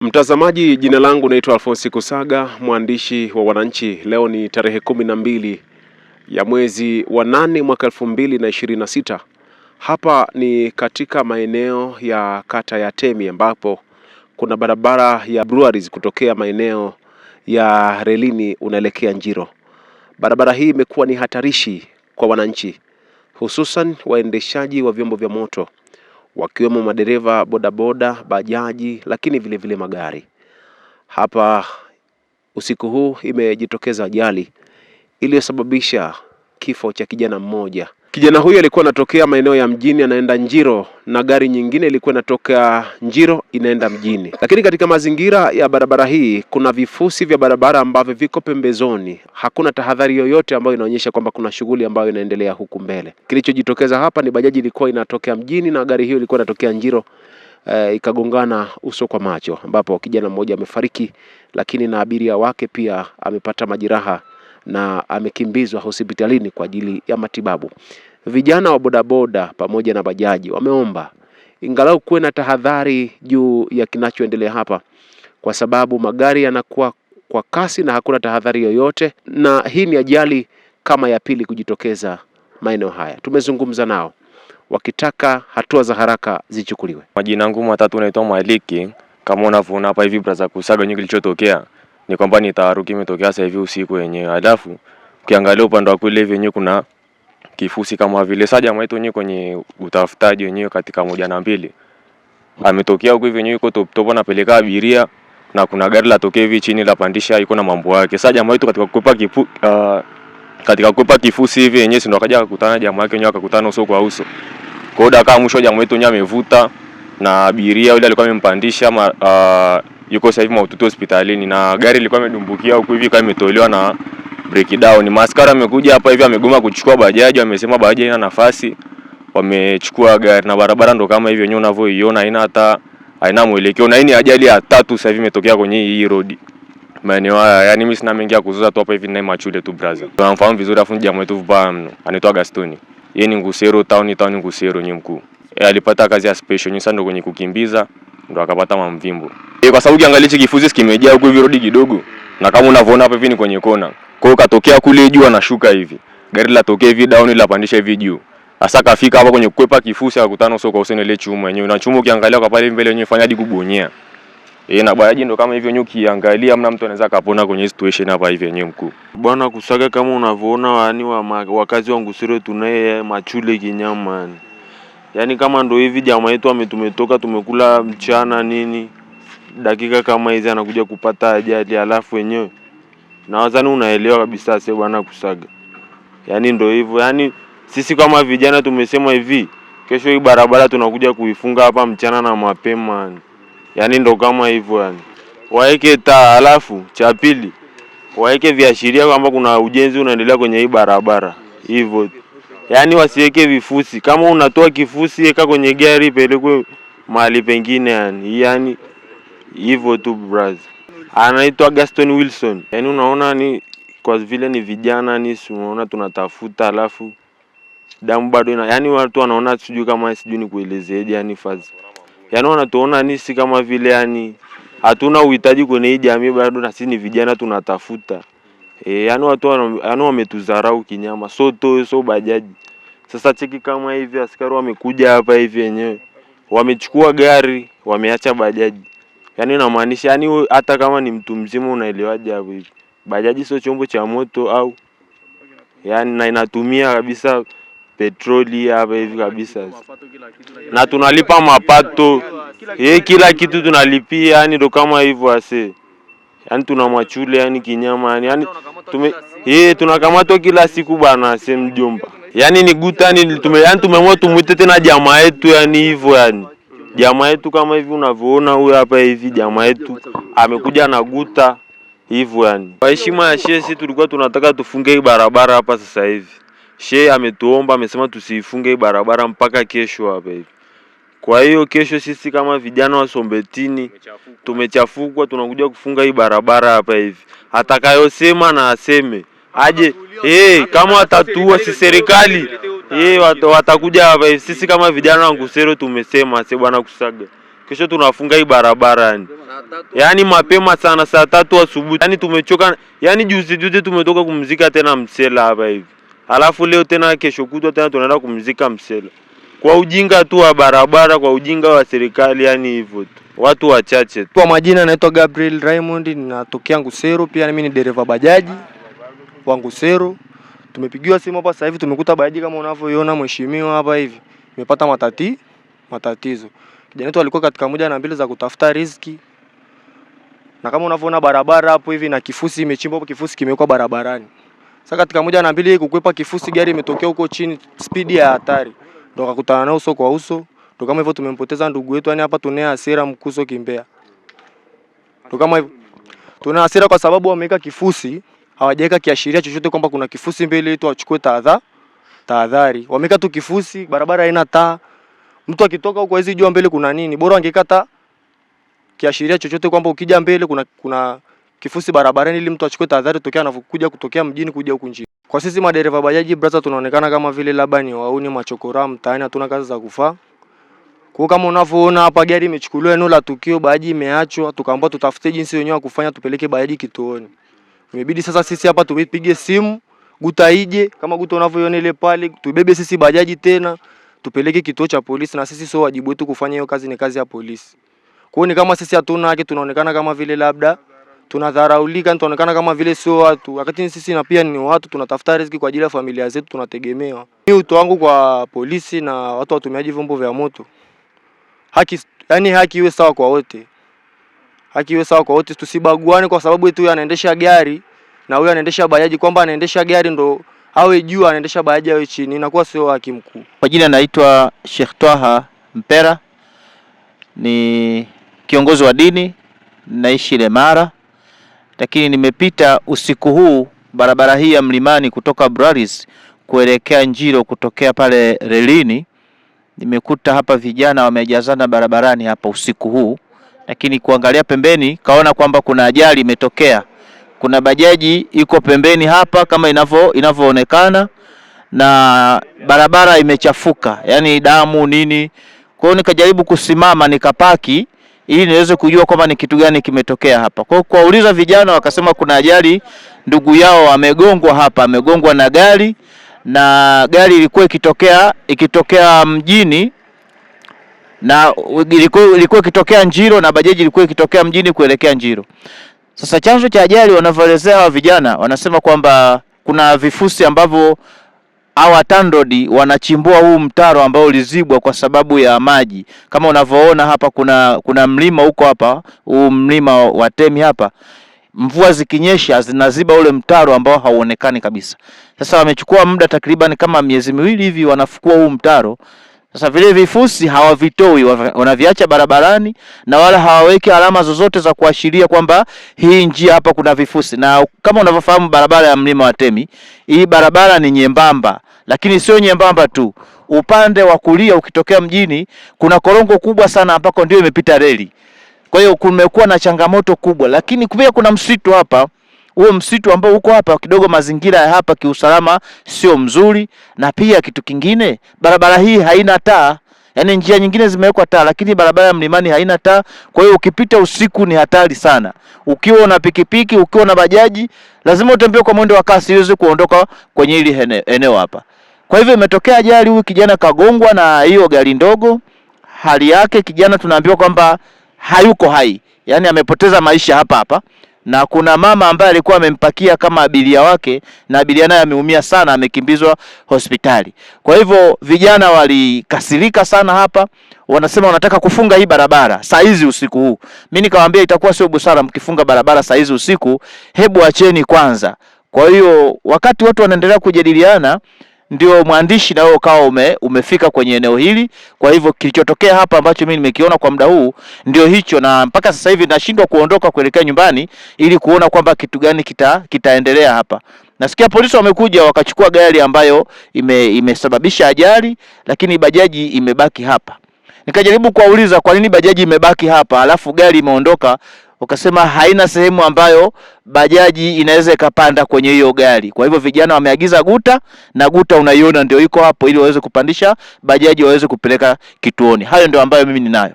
Mtazamaji, jina langu naitwa Alphonse Kusaga, mwandishi wa Wananchi. Leo ni tarehe 12 ya mwezi wa 8 mwaka 2026. Hapa ni katika maeneo ya kata ya Temi ambapo kuna barabara ya Breweries kutokea maeneo ya relini unaelekea Njiro. Barabara hii imekuwa ni hatarishi kwa wananchi, hususan waendeshaji wa vyombo vya moto, wakiwemo madereva bodaboda, bajaji, lakini vile vile magari. Hapa usiku huu imejitokeza ajali iliyosababisha kifo cha kijana mmoja. Kijana huyu alikuwa anatokea maeneo ya mjini anaenda Njiro, na gari nyingine ilikuwa inatoka Njiro inaenda mjini. Lakini katika mazingira ya barabara hii kuna vifusi vya barabara ambavyo viko pembezoni. Hakuna tahadhari yoyote ambayo inaonyesha kwamba kuna shughuli ambayo inaendelea huku mbele. Kilichojitokeza hapa ni bajaji ilikuwa inatokea mjini na gari hiyo ilikuwa inatokea Njiro, ikagongana uso kwa macho, ambapo kijana mmoja amefariki, lakini na abiria wake pia amepata majeraha na amekimbizwa hospitalini kwa ajili ya matibabu. Vijana wa bodaboda pamoja na bajaji wameomba ingalau kuwe na tahadhari juu ya kinachoendelea hapa, kwa sababu magari yanakuwa kwa kasi na hakuna tahadhari yoyote, na hii ni ajali kama ya pili kujitokeza maeneo haya. Tumezungumza nao wakitaka hatua za haraka zichukuliwe. Majina yangu matatu naitwa Maliki. Kama unavyoona hapa hivi braza Kusaga, nyingi kilichotokea ni kwamba ni taharuki imetokea sasa hivi usiku wenyewe. Alafu ukiangalia upande wa kule hivi wenyewe kuna kifusi kama vile saja mwetu wenyewe kwenye utafutaji wenyewe katika 1 na 2. Ametokea huko hivi wenyewe yuko top anapeleka abiria, na kuna gari la tokea hivi chini la pandisha iko na mambo yake. Saja mwetu katika kuepa kifusi hivi wenyewe ndio akaja kukutana jamaa yake wenyewe, akakutana uso kwa uso. Kwa hiyo dakika mwisho jamaa wetu wenyewe amevuta na abiria yule alikuwa amempandisha yuko sasa hivi mahututi hospitalini, na gari lilikuwa limedumbukia huko hivi kama imetolewa na breakdown. Maskara amekuja hapa hivi amegoma kuchukua bajaji, amesema bajaji haina nafasi, wamechukua gari, na barabara ndo kama hivi wenyewe unavyoiona haina mwelekeo, na hii ni ajali ya 3 sasa hivi imetokea kwenye hii road maeneo haya. Yani mimi sina mengi ya kuzuza tu hapa hivi na machule tu brother. Tunamfahamu vizuri afu jamaa wetu vibaya mno, anaitwa Gastoni. Yeye ni Ngusero town Ngusero ni mkuu. Alipata kazi ya special nyusa ndo kwenye kukimbiza ndo akapata mamvimbo. Kwa sababu ukiangalia kifuzi kimejaa huko hivi road kidogo, na kama unavyoona hapa hivi ni kwenye kona. Kwa hiyo katokea kule juu anashuka hivi, gari la tokea hivi down la pandisha hivi juu. Sasa kafika hapa kwenye kukwepa kifusi akakutana uso kwa uso ile chuma yenyewe, na chuma ukiangalia kwa pale mbele yenyewe fanya hadi kubonyea. Na bajaji ndo kama hivi yenyewe ukiangalia hamna mtu anaweza kapona kwenye situation hapa hivi yenyewe mkuu. Bwana Kusaga, kama unavyoona wakazi wa Ngusero tunaye machule kinyama yani. Yaani kama ndo hivi jamaa yetu tumetoka tumekula mchana nini, dakika kama hizi anakuja kupata ajali, alafu wenyewe na wazani unaelewa kabisa sasa bwana Kusaga. Yaani ndo hivyo, yaani sisi kama vijana tumesema hivi, kesho hii barabara tunakuja kuifunga hapa mchana na mapema yani. Yaani ndo kama hivyo yani. Waeke taa, alafu cha pili waeke viashiria kwamba kuna ujenzi unaendelea kwenye hii barabara. Hivyo. Yaani wasiweke vifusi. Kama unatoa kifusi weka kwenye gari pelekwe mahali pengine yani. Yaani hivyo tu brother. Anaitwa Gaston Wilson. Yaani unaona ni kwa vile ni vijana ni unaona tunatafuta, alafu damu bado yaani watu wanaona sijui kama sijui ni kuelezeje yani fazi. Yaani wanatuona nisi kama vile yani hatuna uhitaji kwenye hii jamii bado, na sisi ni vijana tunatafuta. Yaani watu wametudharau kinyama, so bajaji. Sasa cheki kama hivi askari wamekuja hapa hivi wenyewe, wamechukua gari, wameacha bajaji. Yaani inamaanisha yani hata kama ni mtu mzima unaelewaje hapo hivi. Bajaji sio chombo cha moto au yani, na inatumia kabisa petroli hapa hivi kabisa. Na tunalipa mapato. Kila kitu tunalipia yani ndo kama hivyo ase. Yani tuna machule yani kinyama yani tunakamatwa kila siku bana ase mjomba. Yani ni guta yani tumeamua tumuite tena jamaa yetu yani hivyo yani. Jamaa yetu kama hivi unavyoona huyu hapa hivi jamaa yetu amekuja na guta hivyo yani. Kwa heshima ya shehe sisi tulikuwa tunataka tufunge hii barabara hapa sasa hivi. Shehe ametuomba, amesema tusifunge hii barabara mpaka kesho hapa hivi. Kwa hiyo kesho sisi kama vijana wa Sombetini tumechafukwa, tunakuja kufunga hii barabara hapa hivi. Atakayosema na aseme. Aje kama watatua si serikali watakuja hapa hivi. Sisi kama vijana wa Ngusero tumesema bwana Kusaga, Kesho tunafunga hii barabara yani. Yaani mapema sana saa 3 asubuhi. Yaani tumechoka. Yaani juzi tumetoka kumzika tena Msela hapa hivi. Alafu leo tena kesho kutwa tena tunaenda kumzika Msela. Kwa ujinga tu wa barabara, kwa ujinga wa serikali yani hivyo tu. Watu wachache tu. Kwa majina naitwa Gabriel Raymond, ninatokea Ngusero, pia mimi ni dereva bajaji wa Ngusero. Tumepigiwa simu hapa sasa hivi, tumekuta bajaji kama unavyoiona mheshimiwa hapa hivi. Imepata matatizo. Kijana wetu alikuwa katika moja na mbili za kutafuta riziki. Na kama unavyoona barabara hapo hivi na kifusi imechimbwa hapo, kifusi kimewekwa barabarani. Sasa katika moja na mbili kukwepa kifusi, gari imetokea huko chini, speed ya hatari. Ndio akakutana nao uso kwa uso. Ndio kama hivyo tumempoteza ndugu yetu, yani hapa tuna hasira mkuso kimbea. Ndio kama hivyo. Tuna hasira kwa sababu wameweka kifusi, hawajaweka kiashiria chochote kwamba kuna kifusi mbele yetu wachukue tahadhari. Wameweka tu kifusi, barabara haina taa. Mtu akitoka huko hizi jua mbele kuna nini? Bora angekata kiashiria chochote kwamba ukija mbele kuna kifusi barabarani ili mtu achukue tahadhari tokea anapokuja kutokea mjini kuja huku nje. Kwa sisi madereva bajaji brother, tunaonekana kama vile labda ni wauni machokora mtaani, hatuna kazi za kufaa. Kwa kama unavyoona hapa gari imechukuliwa eneo la tukio, bajaji imeachwa, tukaambiwa tutafute jinsi wenyewe kufanya tupeleke bajaji kituoni. Imebidi sasa sisi hapa tupige simu guta ije, kama guta unavyoiona ile pale, tubebe sisi bajaji tena tupeleke kituo cha polisi, na sisi sio wajibu wetu kufanya hiyo kazi, ni kazi ya polisi. Kwa hiyo ni kama sisi hatuna haki, tunaonekana kama vile labda tunadharaulika, tunaonekana kama vile sio watu, wakati sisi na pia ni watu, tunatafuta riziki kwa ajili ya familia zetu, tunategemewa. Mimi wito wangu kwa polisi na watu watumiaji vyombo vya moto, haki iwe sawa kwa wote. Haki iwe sawa kwa wote, tusibaguane kwa sababu eti huyu anaendesha gari na huyu anaendesha bajaji, kwamba anaendesha gari ndo awe juu, anaendesha bajaji awe chini, inakuwa sio haki mkuu. Kwa jina naitwa Sheikh Twaha Mpera, ni kiongozi wa dini, naishi Lemara, lakini nimepita usiku huu barabara hii ya Mlimani kutoka Braris kuelekea Njiro kutokea pale relini. Nimekuta hapa vijana wamejazana barabarani hapa usiku huu, lakini kuangalia pembeni kaona kwamba kuna ajali imetokea. Kuna bajaji iko pembeni hapa kama inavyoonekana, na barabara imechafuka, yani damu nini. Kwa hiyo nikajaribu kusimama nikapaki ili niweze kujua kwamba ni kitu gani kimetokea hapa. Kwa hiyo kuwauliza vijana wakasema kuna ajali, ndugu yao amegongwa hapa, amegongwa na gari, na gari ilikuwa ikitokea mjini, na ilikuwa ikitokea Njiro, na bajaji ilikuwa ikitokea mjini kuelekea Njiro. Sasa chanzo cha ajali wanavyoelezea hawa vijana, wanasema kwamba kuna vifusi ambavyo hawa TANROADS wanachimbua huu mtaro ambao ulizibwa kwa sababu ya maji. Kama unavyoona hapa kuna mlima huko hapa, huu mlima wa Temi hapa. Mvua zikinyesha zinaziba ule mtaro ambao hauonekani kabisa. Sasa wamechukua muda takriban kama miezi miwili hivi wanafukua huu mtaro. Sasa vile vifusi hawavitoi, wanaviacha barabarani, na wala hawaweki alama zozote za kuashiria kwamba hii njia hapa kuna vifusi. Na kama unavyofahamu barabara ya mlima wa Temi, hii barabara ni nyembamba, lakini sio nyembamba tu. Upande wa kulia ukitokea mjini kuna korongo kubwa sana ambako ndio imepita reli. Kwa hiyo kumekuwa na changamoto kubwa, lakini pia kuna msitu hapa. Huo msitu ambao uko hapa kidogo, mazingira ya hapa kiusalama sio mzuri, na pia kitu kingine, barabara hii haina taa. Yaani njia nyingine zimewekwa taa, lakini barabara ya Mlimani haina taa. Kwa hiyo ukipita usiku ni hatari sana. Ukiwa na pikipiki, ukiwa na bajaji, lazima utembee kwa mwendo wa kasi ili uweze kuondoka kwenye hili eneo hapa. Kwa hivyo imetokea ajali, huyu kijana kagongwa na hiyo gari ndogo. Hali yake kijana tunaambiwa kwamba hayuko hai, yaani amepoteza maisha hapa. Na kuna mama ambaye alikuwa amempakia kama abiria wake, na abiria naye ameumia sana, amekimbizwa hospitali. Kwa hivyo vijana walikasirika sana hapa, wanasema wanataka kufunga hii barabara saa hizi usiku huu. Mimi nikamwambia itakuwa sio busara mkifunga barabara saa hizi usiku, hebu acheni kwanza. Kwa hiyo wakati watu wanaendelea kujadiliana, ndio mwandishi na wewe ukawa umefika kwenye eneo hili. Kwa hivyo kilichotokea hapa ambacho mimi nimekiona kwa muda huu ndio hicho, na mpaka sasa hivi nashindwa kuondoka kuelekea nyumbani ili kuona kwamba kitu gani kitaendelea hapa. Nasikia polisi wamekuja wakachukua gari ambayo imesababisha ajali, lakini bajaji imebaki hapa. Nikajaribu kuwauliza kwa nini bajaji imebaki hapa alafu gari imeondoka. Wakasema haina sehemu ambayo bajaji inaweza ikapanda kwenye hiyo gari. Kwa hivyo vijana wameagiza guta, na guta unaiona ndio iko hapo, ili waweze kupandisha bajaji waweze kupeleka kituoni. Hayo ndio ambayo mimi ninayo.